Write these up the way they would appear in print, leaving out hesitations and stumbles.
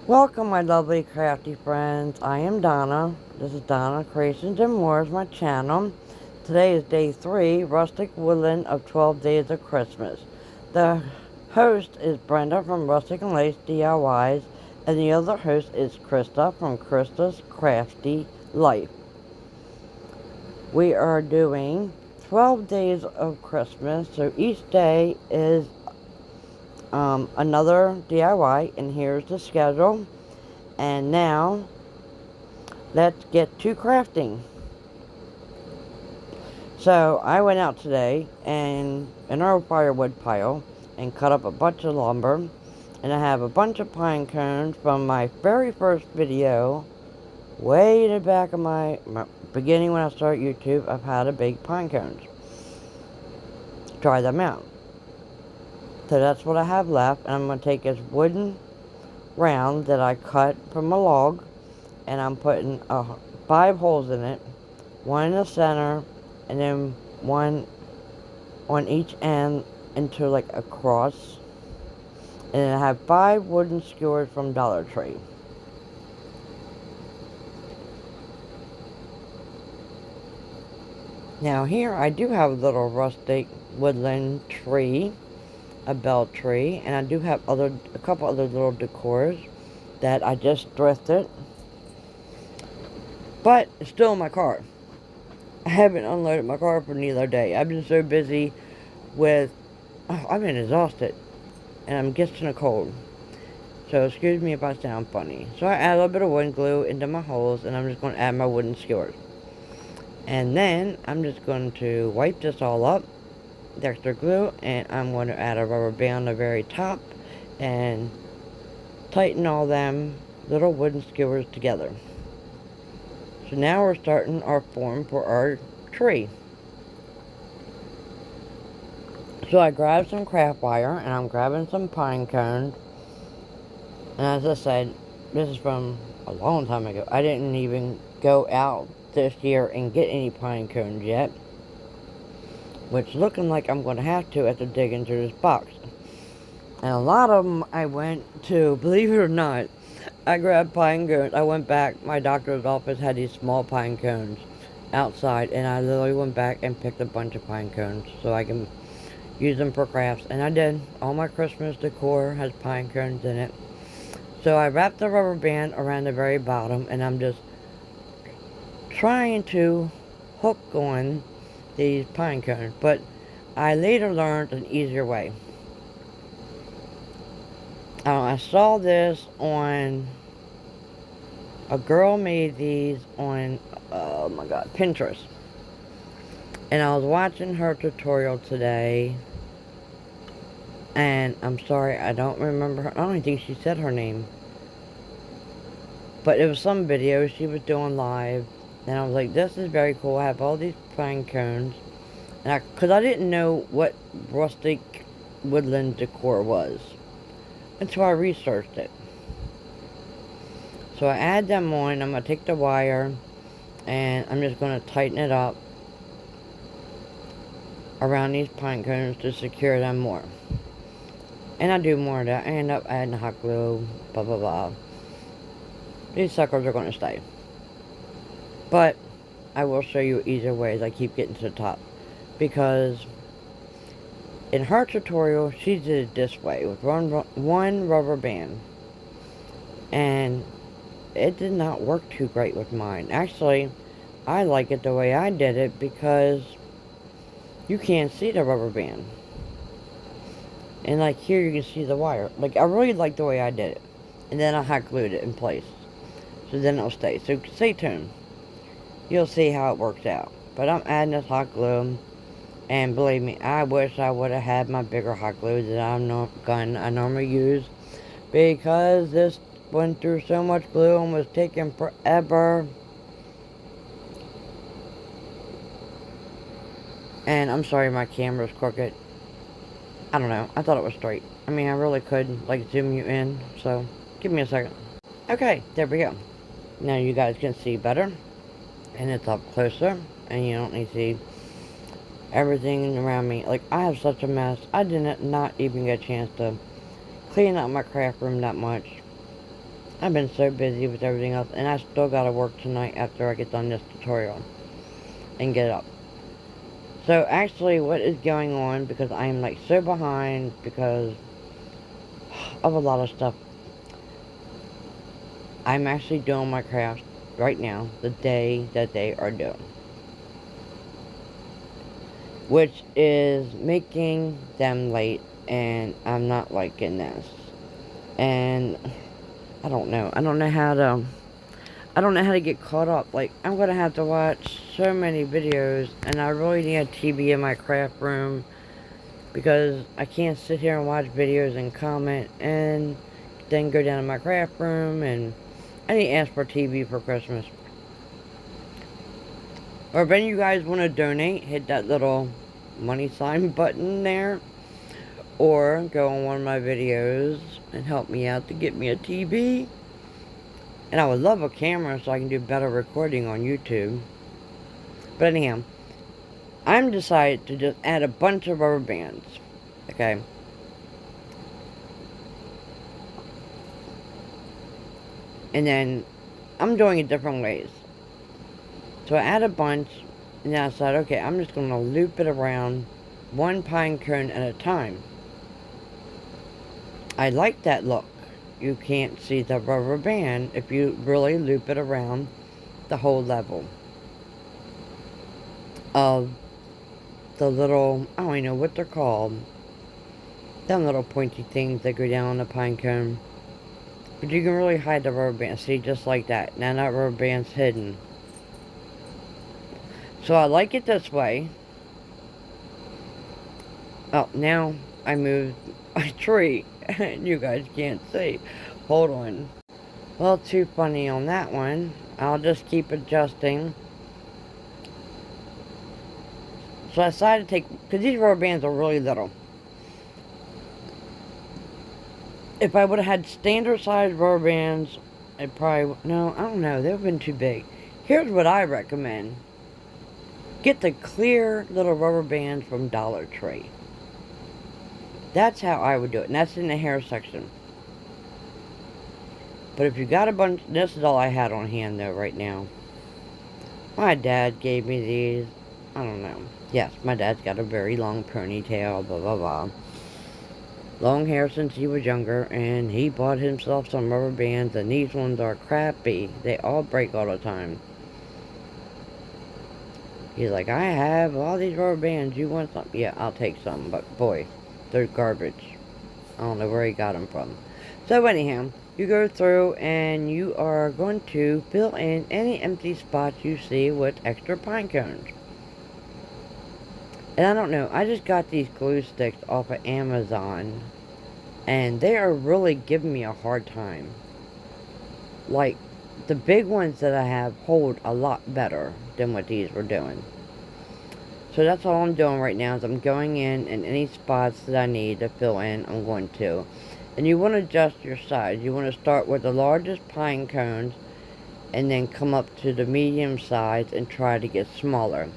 Welcome, my lovely crafty friends. I am Donna. This is Donna Creations and More, my channel. Today is day 3, Rustic Woodland of 12 Days of Christmas. The host is Brenda from Rustic and Lace DIYs, and the other host is Krista from Krista's Crafty Life. We are doing 12 days of Christmas, so each day is another DIY, and here's the schedule. And now, let's get to crafting. So, I went out today and in our firewood pile and cut up a bunch of lumber. And I have a bunch of pine cones from my very first video, way in the back of my beginning when I started YouTube. I've had a big pine cones. Try them out. So that's what I have left. And I'm going to take this wooden round that I cut from a log, and I'm putting 5 holes in it, one in the center, and then one on each end into like a cross. And then I have 5 wooden skewers from Dollar Tree. Now here I do have a little rustic woodland tree, a bell tree, and I do have a couple other little decors that I just thrifted. But it's still in my car. I haven't unloaded my car for neither day. I've been so busy with, I've been exhausted, and I'm getting a cold. So excuse me if I sound funny. So I add a little bit of wooden glue into my holes, and I'm just going to add my wooden skewers. And then I'm just going to wipe this all up, the extra glue, and I'm going to add a rubber band on the very top and tighten all them little wooden skewers together. So now we're starting our form for our tree. So I grabbed some craft wire, and I'm grabbing some pine cones. And as I said, this is from a long time ago. I didn't even go out this year and get any pine cones yet, which looking like I'm going to have to after digging through this box. And a lot of them I went to, believe it or not, I grabbed pine cones. I went back, my doctor's office had these small pine cones outside, and I literally went back and picked a bunch of pine cones so I can use them for crafts. And I did. All my Christmas decor has pine cones in it. So I wrapped the rubber band around the very bottom, and I'm just trying to hook on these pine cones. But I later learned an easier way. I saw this on, a girl made these on, oh my god, Pinterest. And I was watching her tutorial today. And I'm sorry, I don't remember her. I don't even think she said her name. But it was some video she was doing live. And I was like, this is very cool. I have all these pine cones. And because I didn't know what rustic woodland decor was until I researched it. So I add them on. I'm going to take the wire and I'm just going to tighten it up around these pine cones to secure them more. And I do more of that. I end up adding hot glue, blah blah blah. These suckers are going to stay. But I will show you easier ways. I keep getting to the top. Because in her tutorial, she did it this way with one rubber band. And it did not work too great with mine. Actually, I like it the way I did it because you can't see the rubber band. And like here you can see the wire. Like I really like the way I did it. And then I hot glued it in place. So then it'll stay. So stay tuned. You'll see how it works out. But I'm adding this hot glue. And believe me, I wish I would have had my bigger hot glue that I normally use. Because this went through so much glue and was taking forever. And I'm sorry my camera's crooked. I don't know. I thought it was straight. I mean, I really could, like, zoom you in. So, give me a second. Okay, there we go. Now you guys can see better. And it's up closer. And you don't need to see everything around me. Like, I have such a mess. I did not even get a chance to clean up my craft room that much. I've been so busy with everything else, and I still gotta work tonight after I get done this tutorial and get up. So actually what is going on, because I am like so behind because of a lot of stuff, I'm actually doing my crafts right now, the day that they are due. Which is making them late, and I'm not liking this. And I don't know. I don't know how to get caught up. Like, I'm gonna have to watch so many videos, and I really need a TV in my craft room, because I can't sit here and watch videos and comment and then go down to my craft room, and I need to ask for TV for Christmas. Or if any of you guys want to donate, hit that little money sign button there. Or go on one of my videos and help me out to get me a TV. And I would love a camera so I can do better recording on YouTube. But anyhow, I'm decided to just add a bunch of rubber bands. Okay. And then I'm doing it different ways. So I add a bunch, and then I decided, okay, I'm just going to loop it around one pine cone at a time. I like that look. You can't see the rubber band if you really loop it around the whole level of the little, I don't even know what they're called, them little pointy things that go down on the pine cone. But you can really hide the rubber band. See, just like that. Now that rubber band's hidden. So I like it this way. Oh, now I moved a tree. And you guys can't see. Hold on. Well, too funny on that one. I'll just keep adjusting. So I decided to take, because these rubber bands are really little. If I would have had standard size rubber bands, it probably, no, I don't know, they would have been too big. Here's what I recommend. Get the clear little rubber bands from Dollar Tree. That's how I would do it, and that's in the hair section. But if you got a bunch, this is all I had on hand though right now. My dad gave me these. I don't know. Yes, my dad's got a very long ponytail, blah, blah, blah. Long hair since he was younger, and he bought himself some rubber bands, and these ones are crappy. They all break all the time. He's like, I have all these rubber bands. You want some? Yeah, I'll take some. But boy, they're garbage. I don't know where he got them from. So anyhow, you go through and you are going to fill in any empty spots you see with extra pine cones. And I don't know, I just got these glue sticks off of Amazon, and they are really giving me a hard time. Like, the big ones that I have hold a lot better than what these were doing. So that's all I'm doing right now, is I'm going in, and any spots that I need to fill in, I'm going to. And you want to adjust your size. You want to start with the largest pine cones, and then come up to the medium size and try to get smaller.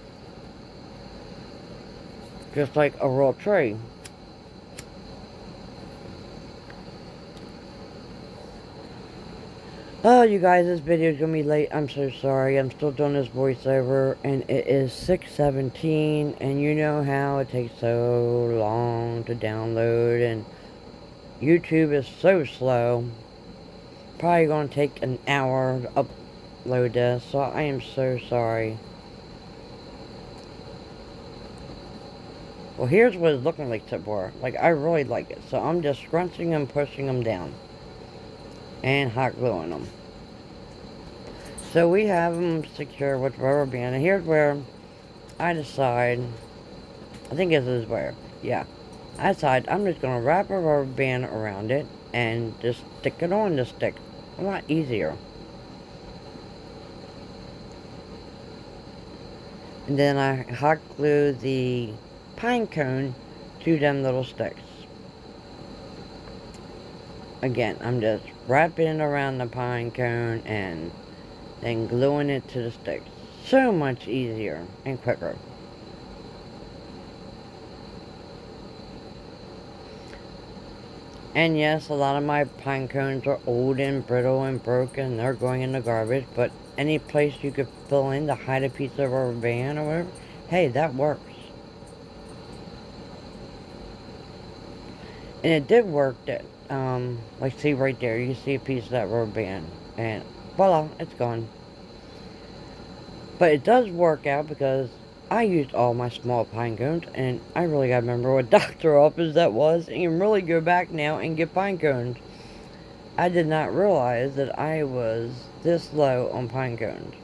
Just like a real tree. Oh, you guys, this video is going to be late. I'm so sorry. I'm still doing this voiceover, and it is 6:17, and you know how it takes so long to download, and YouTube is so slow. Probably going to take an hour to upload this, so I am so sorry. Well, here's what it's looking like so far. Like, I really like it, so I'm just scrunching them, pushing them down, and hot gluing them. So we have them secure with rubber band, and here's where I decide, I think this is where, yeah, I decide I'm just going to wrap a rubber band around it and just stick it on the stick. A lot easier. And then I hot glue the pine cone to them little sticks. Again, I'm just wrapping it around the pine cone and then gluing it to the sticks. So much easier and quicker. And yes, a lot of my pine cones are old and brittle and broken. They're going in the garbage. But any place you could fill in to hide a piece of rubber band or whatever, hey, that works. And it did work. That like see right there, you see a piece of that rubber band, and voila, it's gone. But it does work out because I used all my small pine cones, and I really gotta remember what doctor office that was, and you can really go back now and get pine cones. I did not realize that I was this low on pine cones.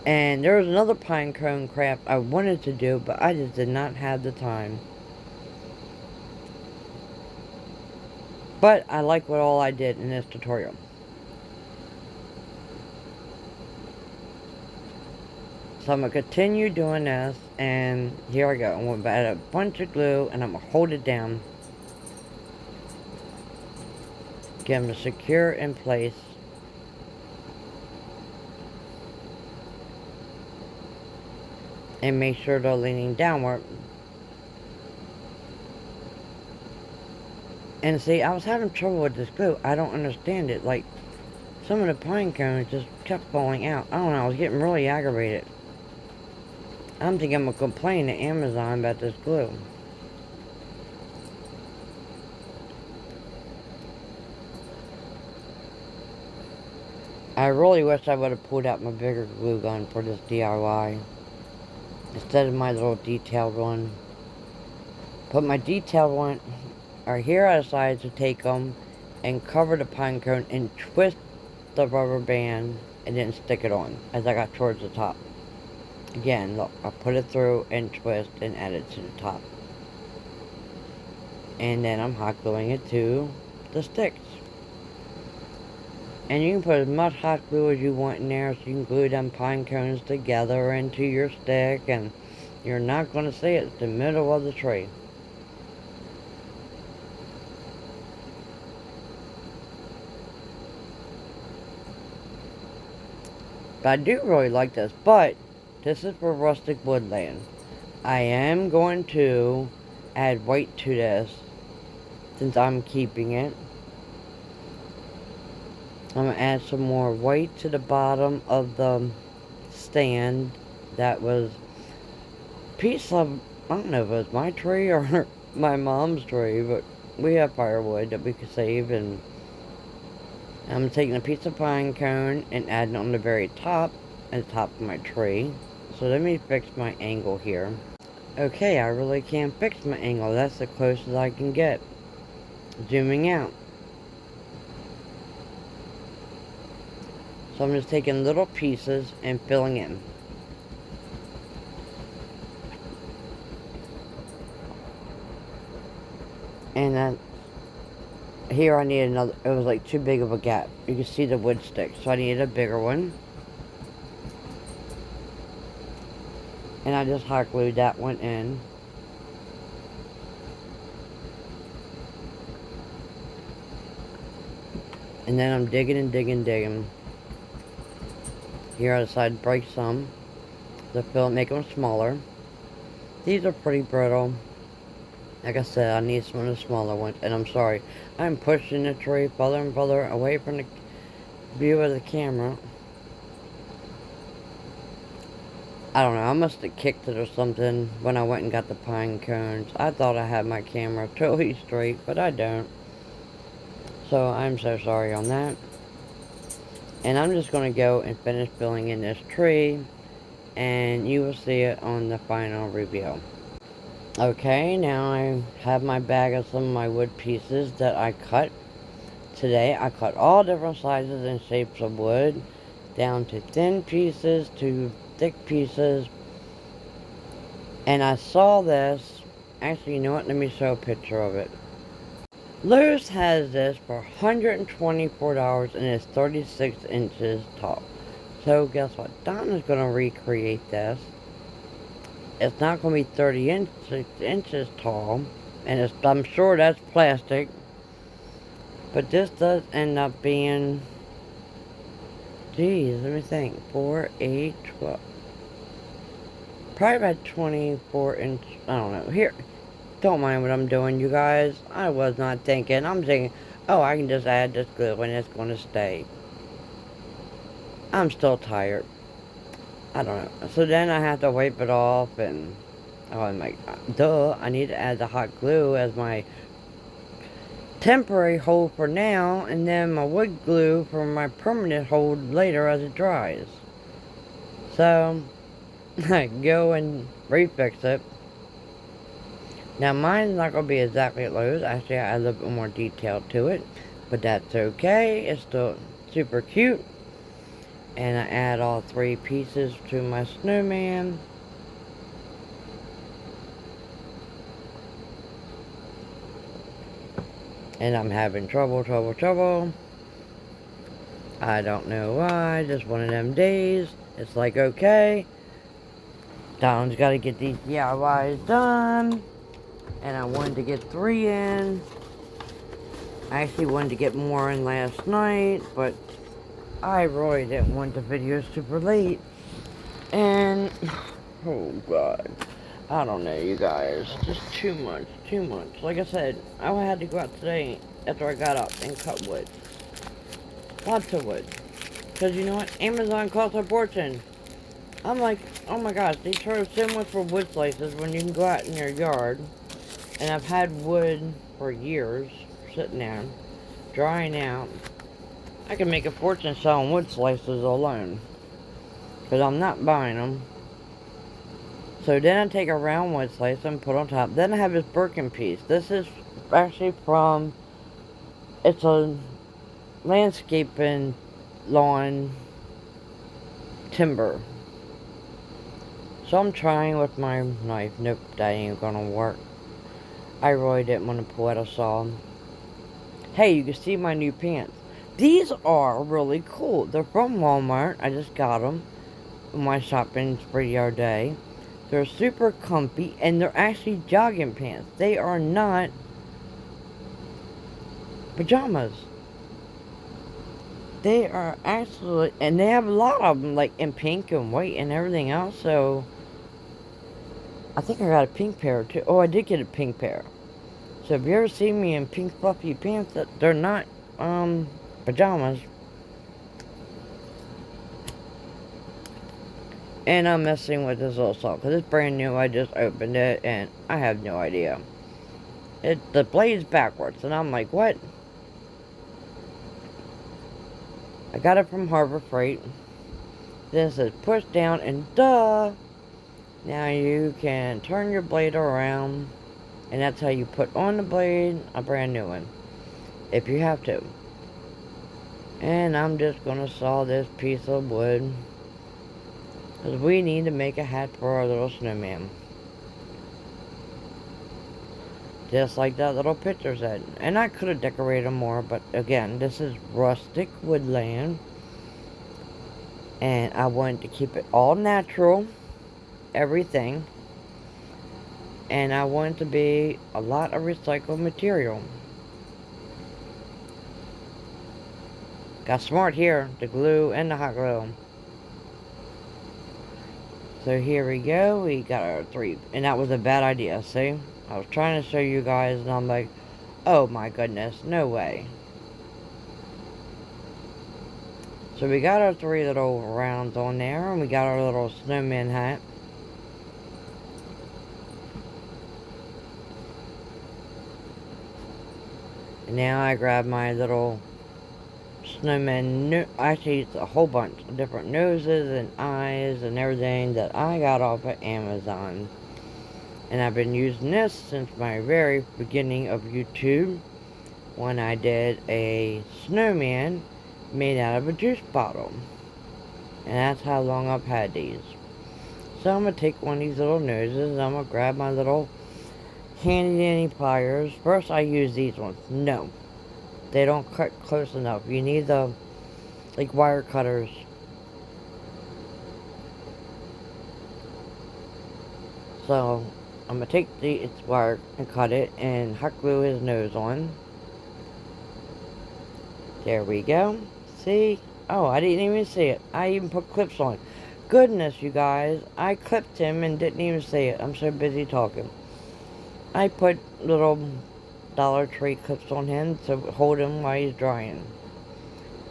And there was another pine cone craft I wanted to do, but I just did not have the time. But I like what all I did in this tutorial. So I'm going to continue doing this, and here I go. I'm going to add a bunch of glue, and I'm going to hold it down. Get them secure in place. And make sure they're leaning downward. And see, I was having trouble with this glue. I don't understand it. Like, some of the pine cones just kept falling out. I don't know, I was getting really aggravated. I'm thinking I'm going to complain to Amazon about this glue. I really wish I would have pulled out my bigger glue gun for this DIY. Instead of my little detailed one. But my detailed one, or here I decided to take them and cover the pine cone and twist the rubber band and then stick it on as I got towards the top. Again, look, I put it through and twist and add it to the top. And then I'm hot gluing it to the sticks. And you can put as much hot glue as you want in there, so you can glue them pine cones together into your stick, and you're not going to see it. It's the middle of the tree. But I do really like this, but this is for rustic woodland. I am going to add white to this, since I'm keeping it. I'm going to add some more white to the bottom of the stand. That was a piece of, I don't know if it was my tree or my mom's tree, but we have firewood that we could save, and I'm taking a piece of pine cone and adding it on the very top, at the top of my tree. So let me fix my angle here. Okay, I really can't fix my angle. That's the closest I can get. Zooming out. So I'm just taking little pieces and filling in. And then here I need another, it was like too big of a gap. You can see the wood stick, so I needed a bigger one. And I just hot glued that one in. And then I'm digging and digging, digging. Here I decided to break some to fill, make them smaller. These are pretty brittle. Like I said, I need some of the smaller ones. And I'm sorry, I'm pushing the tree further and further away from the view of the camera. I don't know, I must have kicked it or something when I went and got the pine cones. I thought I had my camera totally straight, but I don't. So I'm so sorry on that. And I'm just going to go and finish filling in this tree, and you will see it on the final review. Okay, now I have my bag of some of my wood pieces that I cut today. I cut all different sizes and shapes of wood, down to thin pieces to thick pieces. And I saw this, actually, you know what, let me show a picture of it. Lowe's has this for $124 and it's 36 inches tall. So guess what? Donna's going to recreate this. It's not going to be 36 inches tall. And I'm sure that's plastic. But this does end up being, geez, let me think. 4, 8, 12. Probably about 24 inch, I don't know. Here, Don't mind what I'm doing, you guys. I was not thinking. I'm thinking, oh, I can just add this glue and it's going to stay. I'm still tired. I don't know. So then I have to wipe it off and... Oh, I'm like, duh, I need to add the hot glue as my temporary hold for now, and then my wood glue for my permanent hold later as it dries. So, I go and refix it. Now, mine's not going to be exactly like those. Actually, I add a little bit more detail to it, but that's okay. It's still super cute. And I add all 3 pieces to my snowman. And I'm having trouble. I don't know why. Just one of them days. It's like, okay, Don's got to get these DIYs done. And I wanted to get 3 in. I actually wanted to get more in last night, but I really didn't want the video super late. And, oh God. I don't know, you guys. Just too much. Like I said, I had to go out today after I got up and cut wood. Lots of wood. Because you know what? Amazon costs a fortune. I'm like, oh my gosh, they charge so much for wood slices when you can go out in your yard. And I've had wood for years sitting there, drying out. I can make a fortune selling wood slices alone. Because I'm not buying them. So then I take a round wood slice and put on top. Then I have this Birkin piece. This is actually from, it's a landscaping lawn timber. So I'm trying with my knife. Nope, that ain't gonna work. I really didn't want to pull out a saw. Hey, you can see my new pants. These are really cool. They're from Walmart. I just got them in my shopping spree the other day. They're super comfy, and they're actually jogging pants. They are not pajamas. They are actually, and they have a lot of them, like in pink and white and everything else. So I think I got a pink pair too. Oh, I did get a pink pair. So if you ever see me in pink fluffy pants, they're not pajamas. And I'm messing with this little saw because it's brand new. I just opened it and I have no idea. The blade's backwards, and I'm like, what? I got it from Harbor Freight. Then it says push down, and duh! Now you can turn your blade around, and that's how you put on the blade a brand new one, if you have to. And I'm just gonna saw this piece of wood, because we need to make a hat for our little snowman. Just like that little picture said. And I could have decorated them more, but again, this is rustic woodland. And I wanted to keep it all natural, everything. And I want it to be a lot of recycled material. Got smart here, the glue and the hot glue. So here we go, we got our 3, and that was a bad idea, see? I was trying to show you guys, and I'm like, oh my goodness, no way. So we got our 3 little rounds on there, and we got our little snowman hat. And now I grab my little snowman, actually it's a whole bunch of different noses and eyes and everything that I got off of Amazon. And I've been using this since my very beginning of YouTube, when I did a snowman made out of a juice bottle. And that's how long I've had these. So I'm going to take one of these little noses, and I'm going to grab my little handy dandy pliers. First I use these ones. No, they don't cut close enough. You need the, like, wire cutters. So I'm going to take its wire and cut it and hot glue his nose on. There we go. See? Oh, I didn't even see it. I even put clips on. Goodness, you guys. I clipped him and didn't even see it. I'm so busy talking. I put little Dollar Tree clips on him to hold him while he's drying.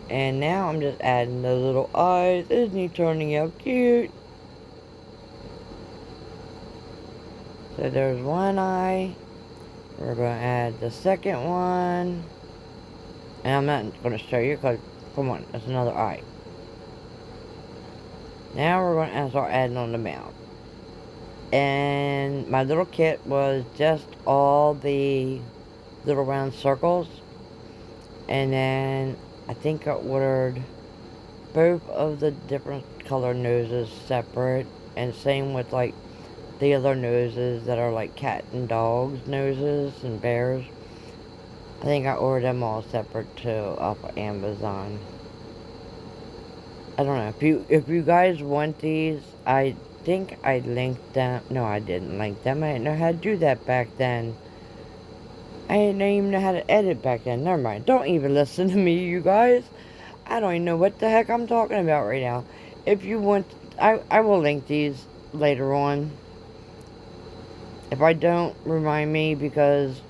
And now I'm just adding the little eyes. Isn't he turning out cute? So there's one eye. We're going to add the second one. And I'm not going to show you because, come on, that's another eye. Now we're going to start adding on the mouth. And my little kit was just all the little round circles. And then I think I ordered both of the different color noses separate. And same with like the other noses that are like cat and dogs noses and bears. I think I ordered them all separate too off of Amazon. I don't know. If you guys want these, I think I linked them. No, I didn't link them. I didn't know how to do that back then. I didn't even know how to edit back then. Never mind. Don't even listen to me, you guys. I don't even know what the heck I'm talking about right now. If you want, I will link these later on. If I don't, remind me because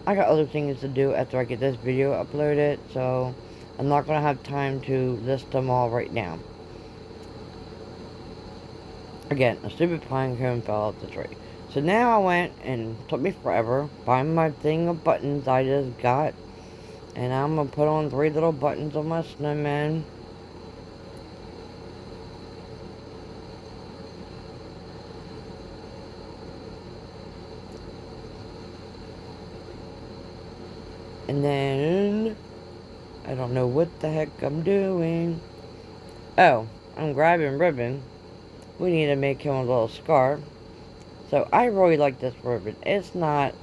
I got other things to do after I get this video uploaded. So I'm not going to have time to list them all right now. Again, a stupid pine cone fell off the tree. So now I went and took me forever. Find my thing of buttons I just got. And I'm going to put on 3 little buttons on my snowman. And then, I don't know what the heck I'm doing. Oh, I'm grabbing ribbon. We need to make him a little scarf. So I really like this ribbon. It's not,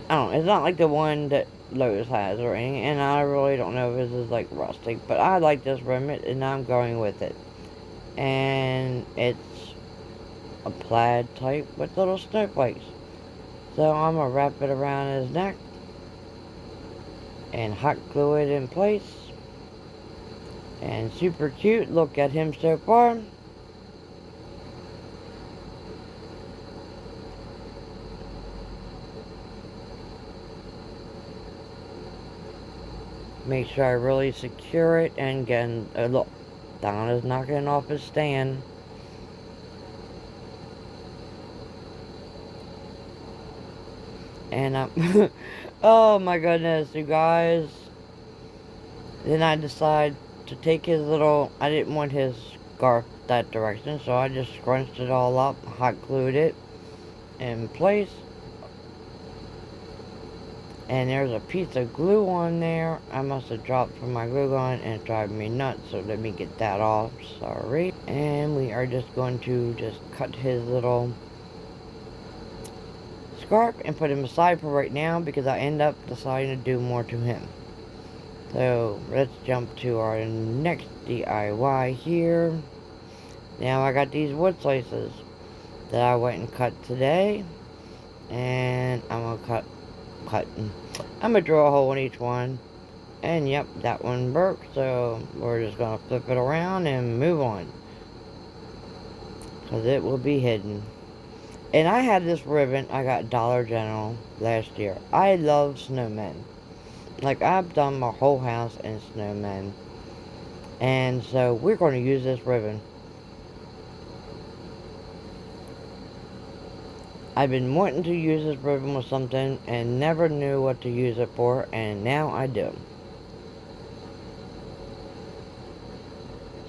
I don't know, it's not like the one that Lowe's has or anything. And I really don't know if this is like Rustic. But I like this ribbon and I'm going with it. And it's a plaid type with little snowflakes. So I'm going to wrap it around his neck. And hot glue it in place. And super cute. Look at him so far. Make sure I really secure it. And again, look, Donna's knocking off his stand. And oh my goodness, you guys. Then I decide to take his little, I didn't want his scarf that direction, so I just scrunched it all up, hot glued it in place. And there's a piece of glue on there. I must have dropped from my glue gun and it's driving me nuts, so let me get that off, sorry. And we are just going to just cut his little scarf and put him aside for right now because I end up deciding to do more to him. So let's jump to our next DIY here. Now I got these wood slices that I went and cut today. And I'm going to I'm going to draw a hole in each one. And yep, that one broke. So we're just going to flip it around and move on. Because it will be hidden. And I had this ribbon I got Dollar General last year. I love snowmen. Like, I've done my whole house in snowmen. And so, we're going to use this ribbon. I've been wanting to use this ribbon with something and never knew what to use it for. And now I do.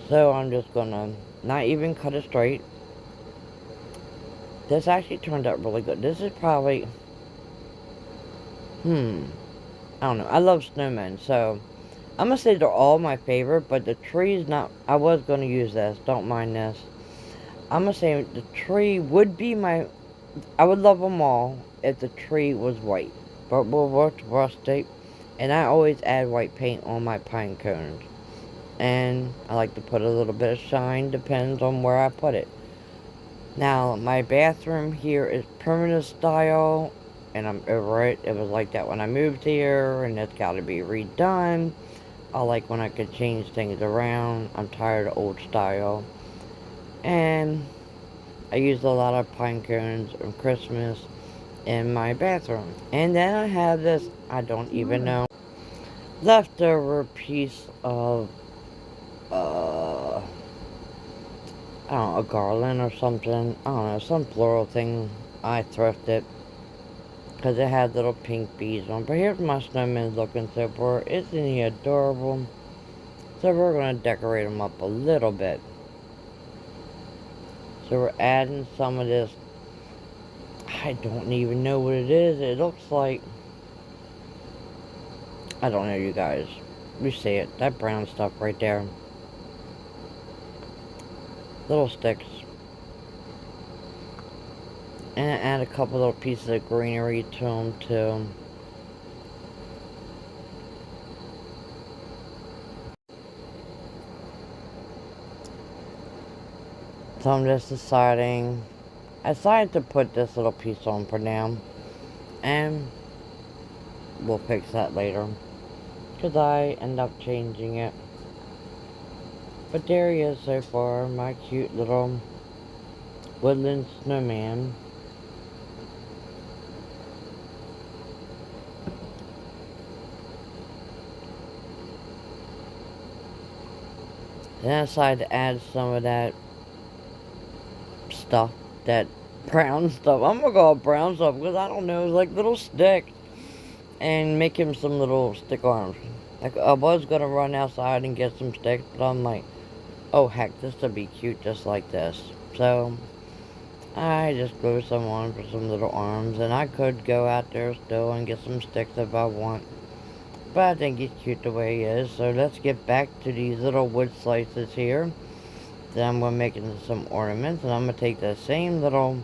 So, I'm just going to not even cut it straight. This actually turned out really good. This is probably... I don't know. I love snowmen, so I'm going to say they're all my favorite, but the tree's not... I was going to use this. Don't mind this. I'm going to say the tree would be my... I would love them all if the tree was white. But we'll work rustic. And I always add white paint on my pine cones. And I like to put a little bit of shine. Depends on where I put it. Now, my bathroom here is permanent style. And I'm over it. It was like that when I moved here, and it's got to be redone. I like when I can change things around. I'm tired of old style. And I used a lot of pine cones on Christmas in my bathroom. And then I have this, I don't even know, leftover piece of, I don't know, a garland or something. I don't know, some floral thing I thrifted. Because it had little pink beads on. But here's my snowman looking so far. Isn't he adorable? So we're going to decorate him up a little bit. So we're adding some of this. I don't even know what it is. It looks like, I don't know, you guys. You see it. That brown stuff right there. Little sticks. And I add a couple little pieces of greenery to them too. So I'm just deciding. I decided to put this little piece on for now. And we'll fix that later. Because I end up changing it. But there he is so far. My cute little woodland snowman. Then I decided to add some of that stuff. That brown stuff. I'm gonna call it brown stuff because I don't know. It's like little sticks. And make him some little stick arms. Like, I was gonna run outside and get some sticks, but I'm like, oh heck, this would be cute just like this. So I just glue some on for some little arms, and I could go out there still and get some sticks if I want. But I think he's cute the way he is. So let's get back to these little wood slices here. Then I'm gonna make into some ornaments, and I'm gonna take the same little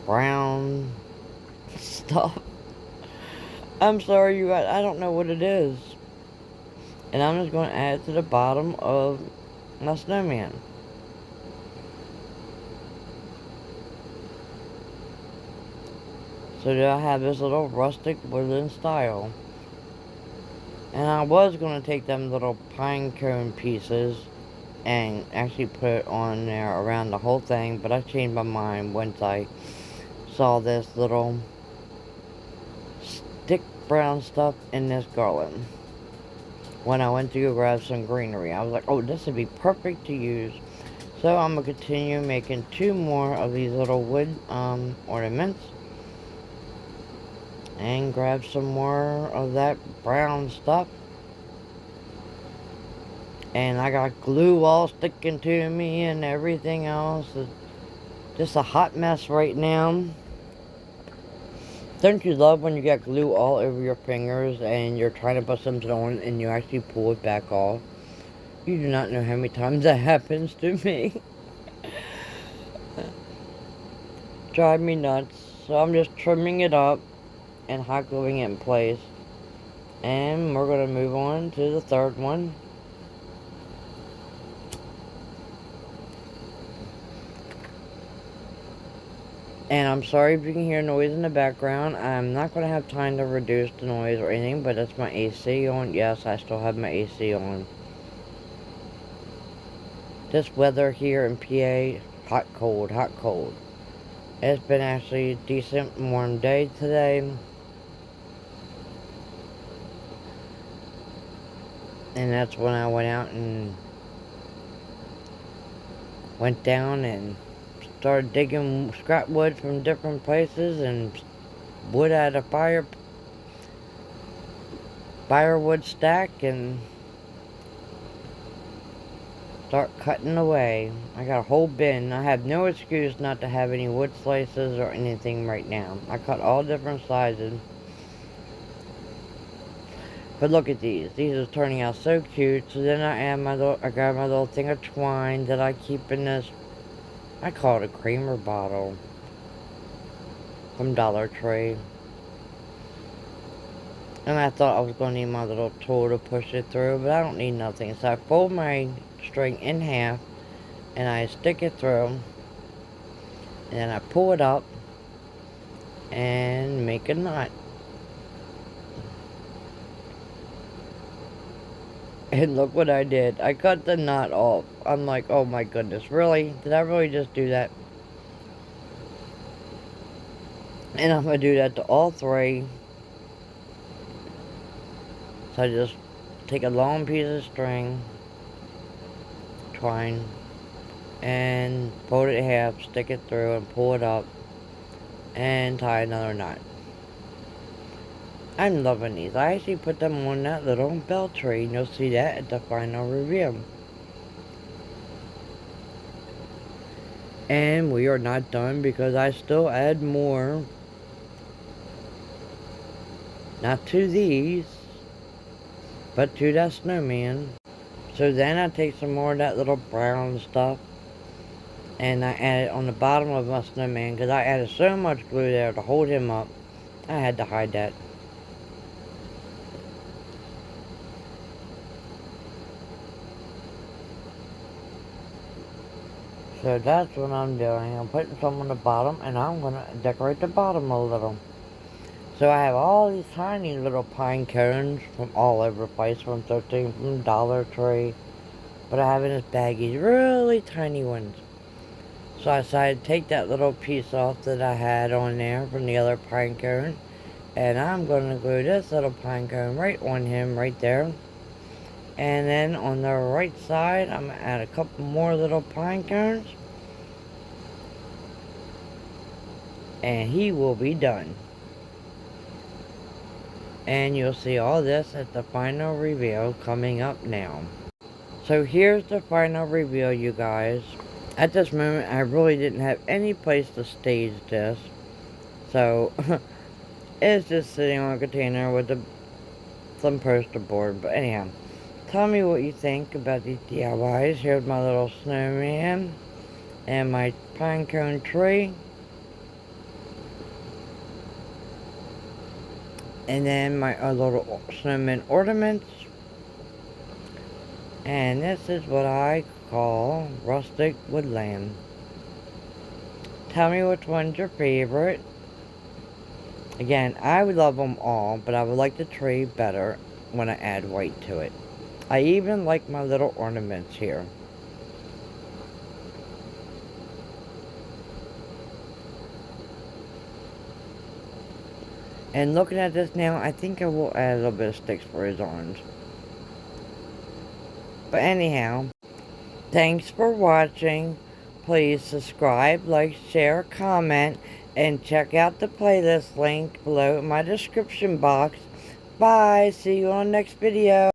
brown stuff. I'm sorry, you guys, I don't know what it is. And I'm just going to add it to the bottom of my snowman. So there I have this little rustic woodland style. And I was going to take them little pine cone pieces and actually put it on there around the whole thing. But I changed my mind once I saw this little stick brown stuff in this garland. When I went to go grab some greenery, I was like, oh, this would be perfect to use. So I'm going to continue making 2 more of these little wood ornaments. And grab some more of that brown stuff. And I got glue all sticking to me and everything else. It's just a hot mess right now. Don't you love when you get glue all over your fingers and you're trying to put something on and you actually pull it back off? You do not know how many times that happens to me. Drive me nuts. So I'm just trimming it up and hot gluing it in place. And we're going to move on to the third one. And I'm sorry if you can hear noise in the background. I'm not going to have time to reduce the noise or anything, but that's my AC on. Yes, I still have my AC on. This weather here in PA, hot, cold, hot, cold. It's been actually a decent warm day today. And that's when I went out and went down and started digging scrap wood from different places and wood out of firewood stack and start cutting away. I got a whole bin. I have no excuse not to have any wood slices or anything right now. I cut all different sizes. But look at these. These are turning out so cute. So then I got my little thing of twine that I keep in this, I call it a creamer bottle from Dollar Tree. And I thought I was going to need my little tool to push it through, but I don't need nothing. So I fold my string in half and I stick it through. And then I pull it up and make a knot. And look what I did. I cut the knot off. I'm like, oh my goodness, really? Did I really just do that? And I'm going to do that to all three. So I just take a long piece of string, twine, and fold it in half, stick it through and pull it up, and tie another knot. I'm loving these. I actually put them on that little bell tree, and you'll see that at the final review. And we are not done because I still add more. Not to these, but to that snowman. So then I take some more of that little brown stuff and I add it on the bottom of my snowman because I added so much glue there to hold him up. I had to hide that. So that's what I'm doing. I'm putting some on the bottom and I'm going to decorate the bottom a little. So I have all these tiny little pine cones from all over the place, from Dollar Tree. But I have in this baggie really tiny ones. So I decided to take that little piece off that I had on there from the other pine cone. And I'm going to glue this little pine cone right on him right there. And then on the right side, I'm going to add a couple more little pine cones. And he will be done. And you'll see all this at the final reveal coming up now. So here's the final reveal, you guys. At this moment, I really didn't have any place to stage this. So, it's just sitting on a container with some poster board. But anyhow, tell me what you think about these DIYs. Here's my little snowman and my pinecone tree. And then my little snowman ornaments. And this is what I call rustic woodland. Tell me which one's your favorite. Again, I would love them all, but I would like the tree better when I add white to it. I even like my little ornaments here. And looking at this now, I think I will add a little bit of sticks for his arms. But anyhow, thanks for watching. Please subscribe, like, share, comment, and check out the playlist link below in my description box. Bye. See you on the next video.